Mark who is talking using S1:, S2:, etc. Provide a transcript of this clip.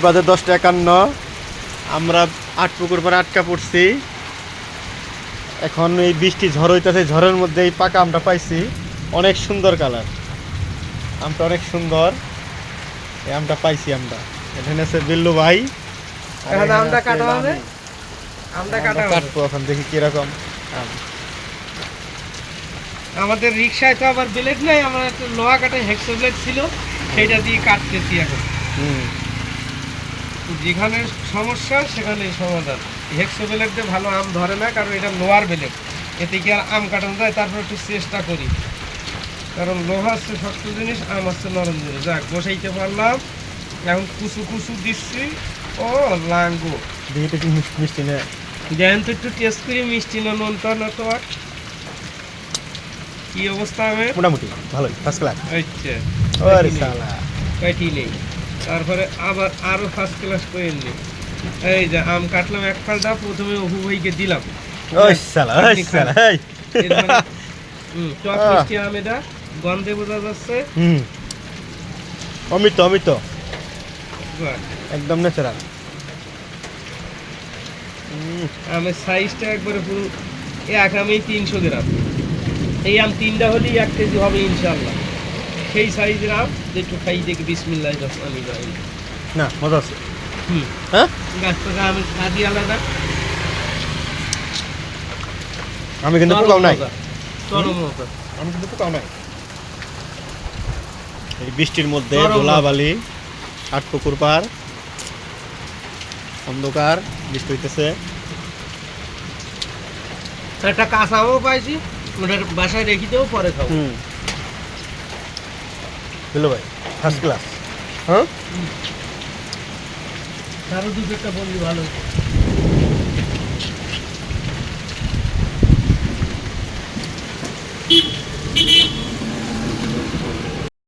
S1: বাজে 10:51। আমরা আটপুকুর পরে আটকা পড়ছি। এখন এই বৃষ্টি ঝড় হইতেছে, ঝড়ের মধ্যে এই পাকা আমটা পাইছি। অনেক সুন্দর কালার, আমটা অনেক সুন্দর। এই আমটা পাইছি আমরা। এখানে আছে বিল্লু ভাই।
S2: এখন আমটা কাটা হবে, আমটা কাটা
S1: কাটবো এখন, দেখি কিরকম আম।
S2: আমাদের রিক্সায় তো আবার ব্লেড নাই, আমার একটা লোহা কাটা হেক্সো ব্লেড ছিল, সেটা দিয়ে কাটতেছি এখন। যেখানে সমস্যা সেখানে সমাধান। হেক্সো ব্লেড দিয়ে ভালো আম ধরে না, কারণ এটা লোহার ব্লেড, এতে কি আর আম কাটানো যায়? তারপর একটু চেষ্টা করি, কারণ লোহা হচ্ছে শক্ত জিনিস, আম হচ্ছে নরম জিনিস। যাক, বসাইতে পারলাম। এখন কুচু কুচু দিচ্ছি। ও লাঙ্গো,
S1: দেখি তো মিষ্টি না।
S2: দেখেন তো একটু টেস্ট করি, মিষ্টি না নোনতা না তো। আর কি অবস্থা আমার?
S1: মোটামুটি ভালোই, ফার্স্ট ক্লাস।
S2: আচ্ছা,
S1: ওরে শালা,
S2: কাটি নেই। তারপরে আবার আরো ফার্স্ট ক্লাস করে নিই। এই যে আম কাটলাম এক ফালটা, প্রথমে অপু ভাইকে দিলাম।
S1: ওই শালা, ওই শালা, এই।
S2: টক মিষ্টি আম, এটা গন্ধে বোঝা যাচ্ছে।
S1: অমিত অমিত,
S2: বাহ,
S1: একদম ন্যাচারাল।
S2: আমের সাইজটা একবারে পুরো এক আমেই 300 গ্রাম। এই আম 3টা হলেই 1 কেজি হবে ইনশাল্লাহ। সেই সাইজের আম একটু খাই দেখি। বিসমিল্লাহ রহমানির রহিম।
S1: না, মজা আছে।
S2: হুম,
S1: হ্যাঁ,
S2: গাছ থেকে আমের স্বাদই আলাদা।
S1: আমি কিন্তু পোকাও নাই,
S2: চরম মজা।
S1: আমি কিন্তু পোকাও নাই। এই বৃষ্টির মধ্যে
S2: চরম
S1: ধুলাবালি, আটপুকুর পার, অন্ধকার, বৃষ্টি হইতেছে।
S2: একটা কাঁচা আমও পাইছি, ওটা বাসায় রেখে দেবো, পরে খাবো।
S1: হ্যালো ভাই, ফার্স্ট ক্লাস। হ্যাঁ,
S2: আরো 2-4টা বন্ধু ভালো।